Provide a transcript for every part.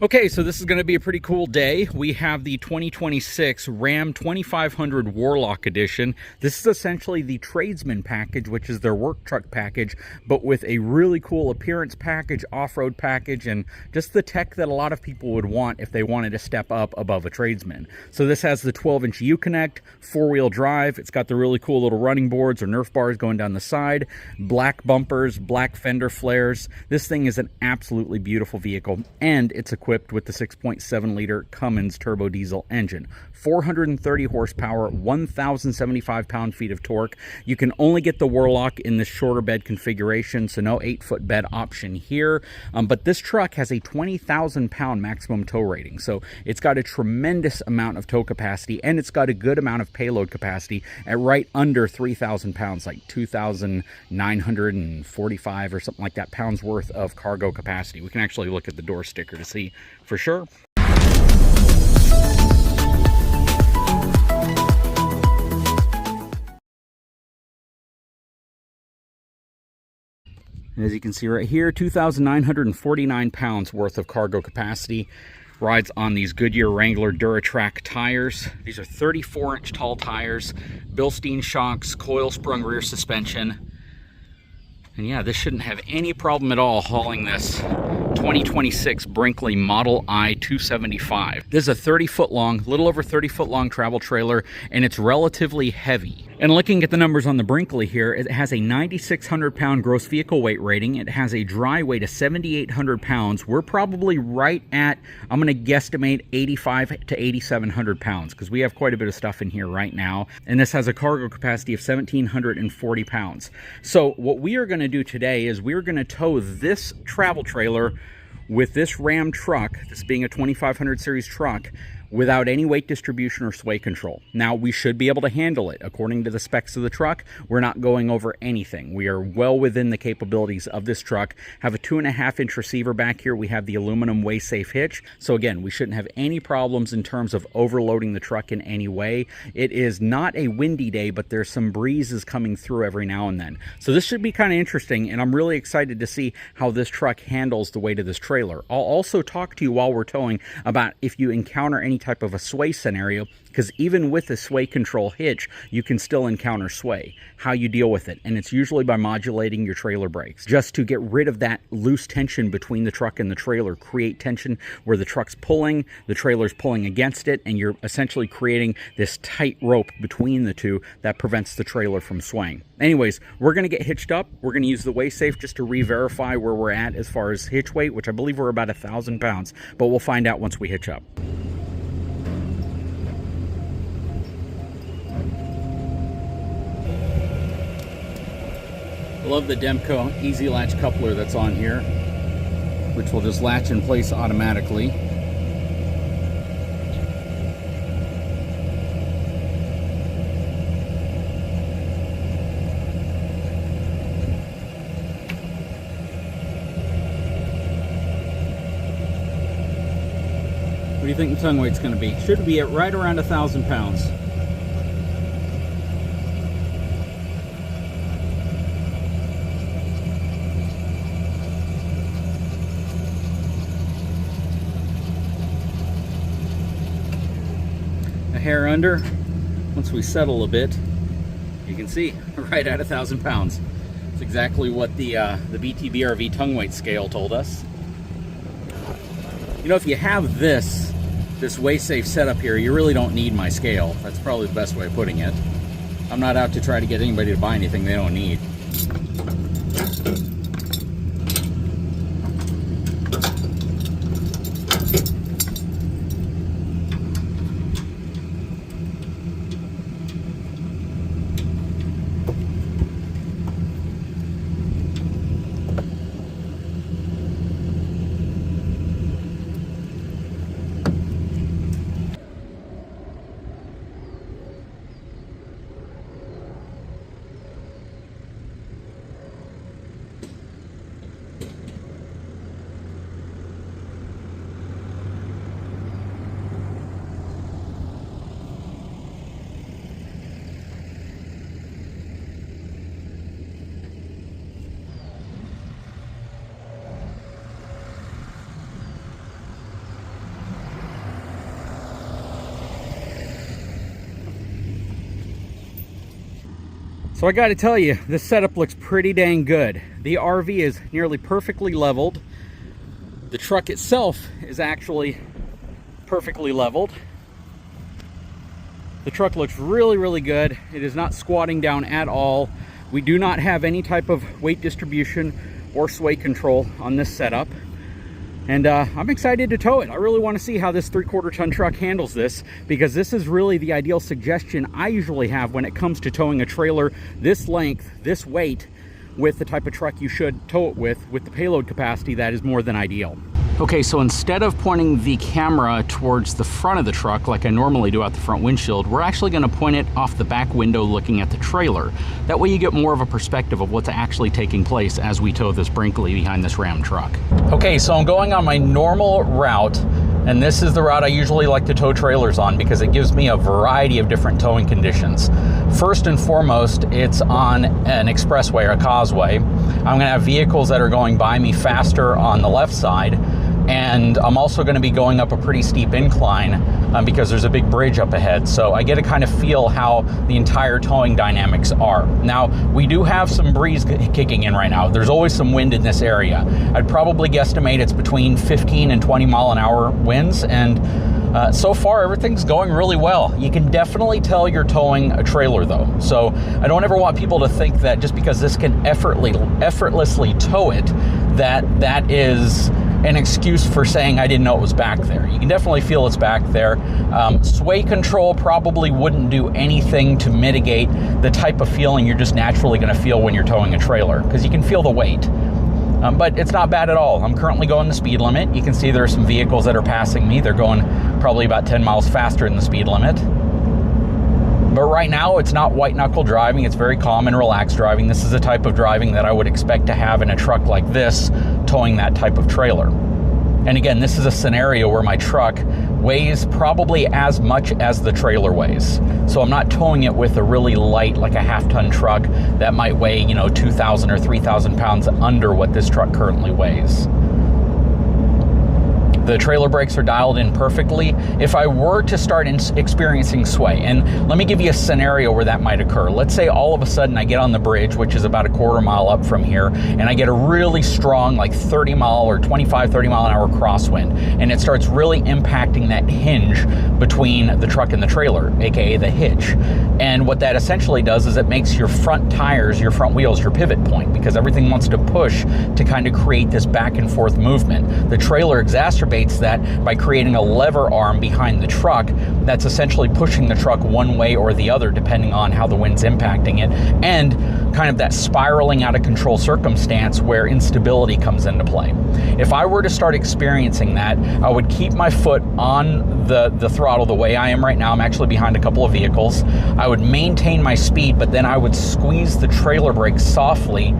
Okay, so this is going to be a pretty cool day. We have the 2026 Ram 2500 Warlock Edition. This is essentially the tradesman package, which is their work truck package, but with a really cool appearance package, off-road package, and just the tech that a lot of people would want if they wanted to step up above a tradesman. So this has the 12-inch Uconnect, four-wheel drive. It's got the really cool little running boards or Nerf bars going down the side, black bumpers, black fender flares. This thing is an absolutely beautiful vehicle, and it's equipped with the 6.7 liter Cummins turbo diesel engine. 430 horsepower, 1,075 pound-feet of torque. You can only get the Warlock in this shorter bed configuration, so no 8-foot bed option here. But this truck has a 20,000 pound maximum tow rating, so it's got a tremendous amount of tow capacity, and it's got a good amount of payload capacity at right under 3,000 pounds, like 2,945 or something like that pounds worth of cargo capacity. We can actually look at the door sticker to see for sure. And as you can see right here, 2,949 pounds worth of cargo capacity. Rides on these Goodyear Wrangler Duratrack tires. These are 34-inch tall tires, Bilstein shocks, coil sprung rear suspension. And yeah, this shouldn't have any problem at all hauling this 2026 Brinkley Model I 275. This is a 30-foot long, little over 30-foot long travel trailer, and it's relatively heavy. And looking at the numbers on the Brinkley here, it has a 9,600 pound gross vehicle weight rating. It has a dry weight of 7,800 pounds. We're probably right at, I'm going to guesstimate 8,500 to 8,700 pounds, because we have quite a bit of stuff in here right now. And this has a cargo capacity of 1,740 pounds. So what we are going to do today is we're going to tow this travel trailer with this Ram truck, this being a 2500 series truck, without any weight distribution or sway control. Now, we should be able to handle it. According to the specs of the truck, we're not going over anything. We are well within the capabilities of this truck. Have a 2.5-inch receiver back here. We have the aluminum Wieghsafe Hitch. So again, we shouldn't have any problems in terms of overloading the truck in any way. It is not a windy day, but there's some breezes coming through every now and then. So this should be kind of interesting, and I'm really excited to see how this truck handles the weight of this trailer. I'll also talk to you while we're towing about if you encounter any type of a sway scenario, because even with a sway control hitch, you can still encounter sway. How you deal with it, and it's usually by modulating your trailer brakes, just to get rid of that loose tension between the truck and the trailer. Create tension where the truck's pulling, the trailer's pulling against it, and you're essentially creating this tight rope between the two that prevents the trailer from swaying. Anyways, we're going to get hitched up. We're going to use the Wieghsafe just to re-verify where we're at as far as hitch weight, which I believe we're about 1,000 pounds, but we'll find out once we hitch up. I love the Demco easy latch coupler that's on here, which will just latch in place automatically. What do you think the tongue weight's going to be? Should be at right around 1,000 pounds. A hair under. Once we settle a bit, you can see right at 1,000 pounds. It's exactly what the BTBRV tongue weight scale told us. You know, if you have this Wieghsafe setup here, you really don't need my scale. That's probably the best way of putting it. I'm not out to try to get anybody to buy anything they don't need. So I got to tell you, this setup looks pretty dang good. The RV is nearly perfectly leveled. The truck itself is actually perfectly leveled. The truck looks really, really good. It is not squatting down at all. We do not have any type of weight distribution or sway control on this setup. And I'm excited to tow it. I really want to see how this 3/4 ton truck handles this, because this is really the ideal suggestion I usually have when it comes to towing a trailer this length, this weight, with the type of truck you should tow it with the payload capacity that is more than ideal. Okay, so instead of pointing the camera towards the front of the truck like I normally do out the front windshield, we're actually going to point it off the back window looking at the trailer. That way you get more of a perspective of what's actually taking place as we tow this Brinkley behind this Ram truck. Okay, so I'm going on my normal route, and this is the route I usually like to tow trailers on because it gives me a variety of different towing conditions. First and foremost, it's on an expressway or a causeway. I'm going to have vehicles that are going by me faster on the left side, and I'm also going to be going up a pretty steep incline because there's a big bridge up ahead. So I get to kind of feel how the entire towing dynamics are. Now, we do have some breeze kicking in right now. There's always some wind in this area. I'd probably guesstimate it's between 15 and 20 mile an hour winds, and so far everything's going really well. You can definitely tell you're towing a trailer though. So I don't ever want people to think that just because this can effortlessly tow it, that is an excuse for saying I didn't know it was back there. You can definitely feel it's back there. Sway control probably wouldn't do anything to mitigate the type of feeling you're just naturally going to feel when you're towing a trailer, because you can feel the weight. But it's not bad at all. I'm currently going the speed limit. You can see there are some vehicles that are passing me. They're going probably about 10 miles faster than the speed limit. But right now, it's not white knuckle driving. It's very calm and relaxed driving. This is the type of driving that I would expect to have in a truck like this, towing that type of trailer. And again, this is a scenario where my truck weighs probably as much as the trailer weighs. So I'm not towing it with a really light, like a half-ton truck that might weigh, 2,000 or 3,000 pounds under what this truck currently weighs. The trailer brakes are dialed in perfectly. If I were to start experiencing sway, and let me give you a scenario where that might occur. Let's say all of a sudden I get on the bridge, which is about a 1/4 mile up from here, and I get a really strong, like 30 mile or 25, 30 mile an hour crosswind, and it starts really impacting that hinge between the truck and the trailer, aka the hitch. And what that essentially does is it makes your front tires, your front wheels, your pivot point, because everything wants to push to kind of create this back and forth movement. The trailer exacerbates that by creating a lever arm behind the truck that's essentially pushing the truck one way or the other depending on how the wind's impacting it, and kind of that spiraling out of control circumstance where instability comes into play. If I were to start experiencing that, I would keep my foot on the throttle the way I am right now. I'm actually behind a couple of vehicles. I would maintain my speed, but then I would squeeze the trailer brake softly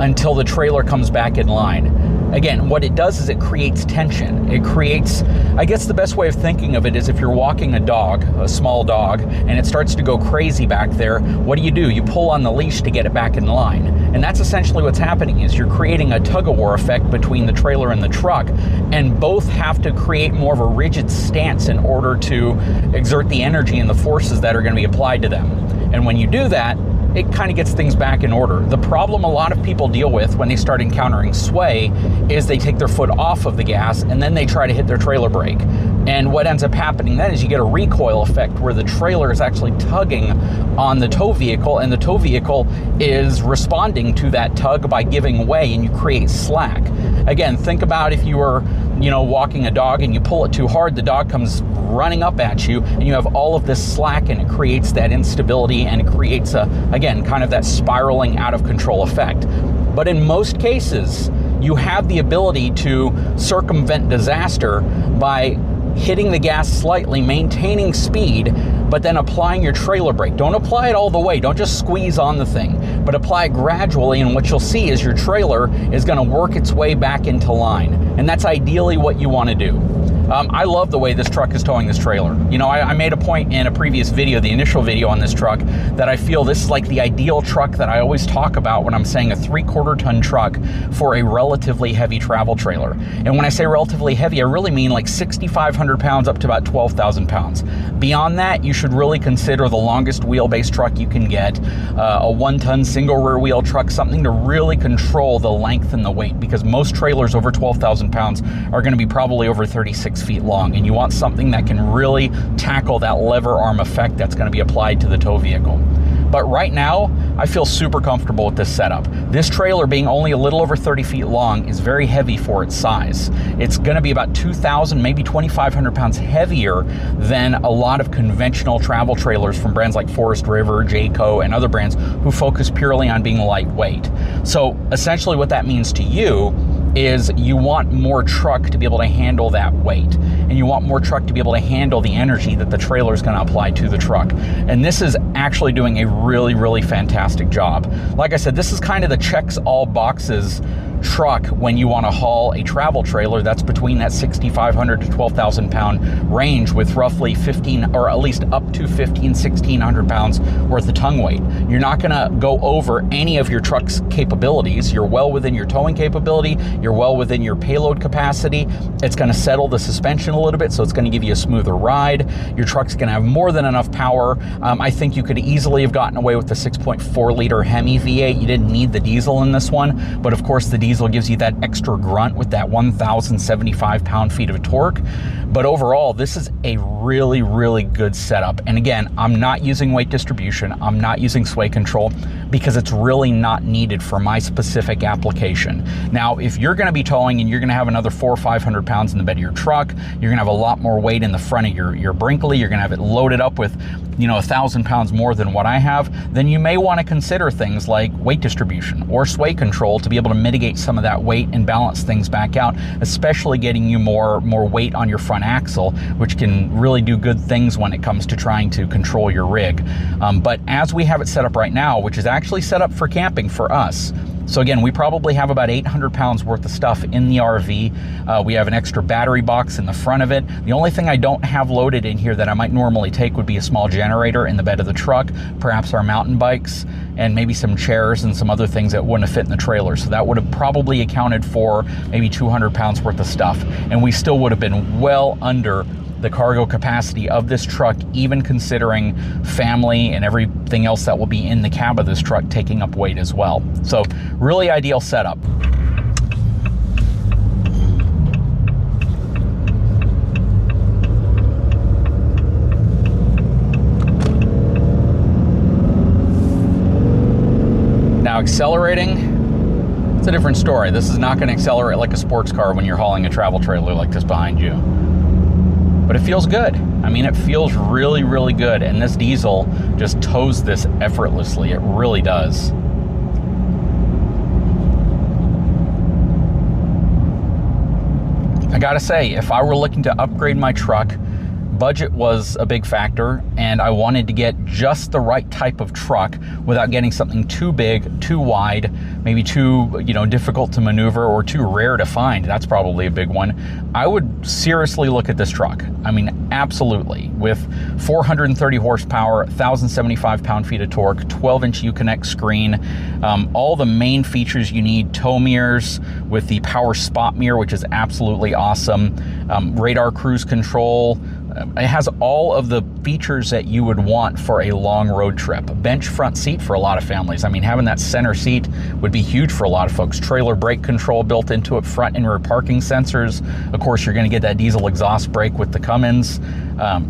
until the trailer comes back in line. Again, what it does is it creates tension. It creates, I guess the best way of thinking of it is if you're walking a dog, a small dog, and it starts to go crazy back there, what do? You pull on the leash to get it back in line. And that's essentially what's happening, is you're creating a tug-of-war effect between the trailer and the truck, and both have to create more of a rigid stance in order to exert the energy and the forces that are going to be applied to them. And when you do that, it kind of gets things back in order. The problem a lot of people deal with when they start encountering sway is they take their foot off of the gas and then they try to hit their trailer brake. And what ends up happening then is you get a recoil effect where the trailer is actually tugging on the tow vehicle, and the tow vehicle is responding to that tug by giving way, and you create slack. Again, think about if you were, walking a dog and you pull it too hard, the dog comes running up at you and you have all of this slack, and it creates that instability, and it creates again, kind of that spiraling out of control effect. But in most cases, you have the ability to circumvent disaster by hitting the gas slightly, maintaining speed, but then applying your trailer brake. Don't apply it all the way. Don't just squeeze on the thing, but apply it gradually, and what you'll see is your trailer is going to work its way back into line. And that's ideally what you want to do. I love the way this truck is towing this trailer. You know, I made a point in a previous video, the initial video on this truck, that I feel this is like the ideal truck that I always talk about when I'm saying a 3/4 ton truck for a relatively heavy travel trailer. And when I say relatively heavy, I really mean like 6,500 pounds up to about 12,000 pounds. Beyond that, you should really consider the longest wheelbase truck you can get, a 1-ton single rear wheel truck, something to really control the length and the weight, because most trailers over 12,000 pounds are going to be probably over 36 feet long, and you want something that can really tackle that lever arm effect that's going to be applied to the tow vehicle. But right now, I feel super comfortable with this setup. This trailer, being only a little over 30 feet long, is very heavy for its size. It's gonna be about 2,000, maybe 2,500 pounds heavier than a lot of conventional travel trailers from brands like Forest River, Jayco, and other brands who focus purely on being lightweight. So essentially what that means to you is you want more truck to be able to handle that weight, and you want more truck to be able to handle the energy that the trailer is going to apply to the truck. And this is actually doing a really, really fantastic job. Like I said, this is kind of the checks all boxes truck when you want to haul a travel trailer that's between that 6,500 to 12,000 pound range, with roughly 15, or at least up to 1,600 pounds worth of tongue weight. You're not going to go over any of your truck's capabilities. You're well within your towing capability. You're well within your payload capacity. It's going to settle the suspension a little bit, so it's going to give you a smoother ride. Your truck's going to have more than enough power. I think you could easily have gotten away with the 6.4 liter Hemi V8. You didn't need the diesel in this one, but of course the diesel gives you that extra grunt with that 1,075 pound-feet of torque. But overall, this is a really, really good setup. And again, I'm not using weight distribution. I'm not using sway control, because it's really not needed for my specific application. Now, if you're going to be towing and you're going to have another 400 or 500 pounds in the bed of your truck, you're going to have a lot more weight in the front of your Brinkley, you're going to have it loaded up with, you know, 1,000 pounds more than what I have, then you may want to consider things like weight distribution or sway control to be able to mitigate some of that weight and balance things back out, especially getting you more weight on your front axle, which can really do good things when it comes to trying to control your rig. But as we have it set up right now, which is actually set up for camping for us, so again, we probably have about 800 pounds worth of stuff in the RV. We have an extra battery box in the front of it. The only thing I don't have loaded in here that I might normally take would be a small generator in the bed of the truck, perhaps our mountain bikes, and maybe some chairs and some other things that wouldn't have fit in the trailer. So that would have probably accounted for maybe 200 pounds worth of stuff. And we still would have been well under the cargo capacity of this truck, even considering family and everything else that will be in the cab of this truck taking up weight as well. So really ideal setup. Now accelerating, it's a different story. This is not going to accelerate like a sports car when you're hauling a travel trailer like this behind you. But it feels good. I mean, it feels really, really good. And this diesel just tows this effortlessly. It really does. I gotta say, if I were looking to upgrade my truck, budget was a big factor, and I wanted to get just the right type of truck without getting something too big, too wide, maybe too, you know, difficult to maneuver or too rare to find. That's probably a big one. I would seriously look at this truck. I mean, absolutely. With 430 horsepower, 1,075 pound-feet of torque, 12-inch Uconnect screen, all the main features you need, tow mirrors with the power spot mirror, which is absolutely awesome, radar cruise control. It has all of the features that you would want for a long road trip. Bench front seat for a lot of families. I mean, having that center seat would be huge for a lot of folks. Trailer brake control built into it, front and rear parking sensors. Of course, you're going to get that diesel exhaust brake with the Cummins.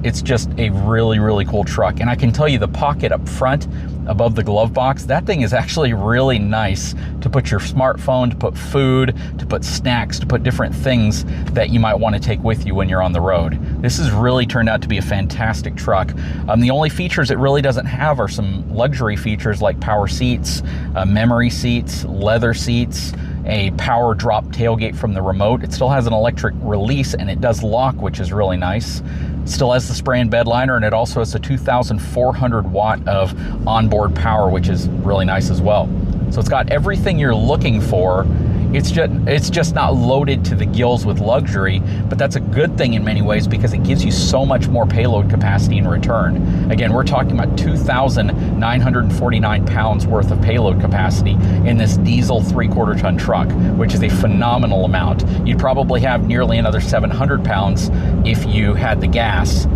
It's just a really, really cool truck. And I can tell you, the pocket up front above the glove box, that thing is actually really nice to put your smartphone, to put food, to put snacks, to put different things that you might want to take with you when you're on the road. This has really turned out to be a fantastic truck. The only features it really doesn't have are some luxury features like power seats, memory seats, leather seats, a power drop tailgate from the remote. It still has an electric release, and it does lock, which is really nice. It still has the spray and bed liner, and it also has a 2,400 watt of onboard power, which is really nice as well. So it's got everything you're looking for It's just not loaded to the gills with luxury, but that's a good thing in many ways because it gives you so much more payload capacity in return. Again, we're talking about 2,949 pounds worth of payload capacity in this diesel 3/4 ton truck, which is a phenomenal amount. You'd probably have nearly another 700 pounds if you had the gas,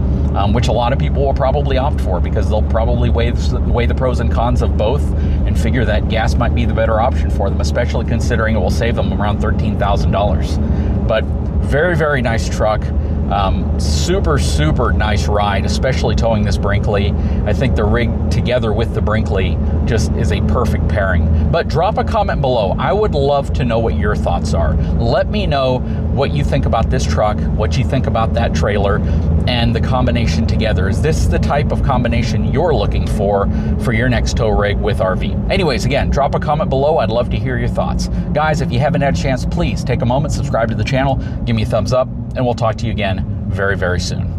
which a lot of people will probably opt for because they'll probably weigh the pros and cons of both and figure that gas might be the better option for them, especially considering it will save them around $13,000. But very, very nice truck. Super, super nice ride, especially towing this Brinkley. I think the rig together with the Brinkley just is a perfect pairing. But drop a comment below. I would love to know what your thoughts are. Let me know what you think about this truck, what you think about that trailer, and the combination together. Is this the type of combination you're looking for your next tow rig with RV? Anyways, again, drop a comment below. I'd love to hear your thoughts. Guys, if you haven't had a chance, please take a moment, subscribe to the channel, give me a thumbs up, and we'll talk to you again very, very soon.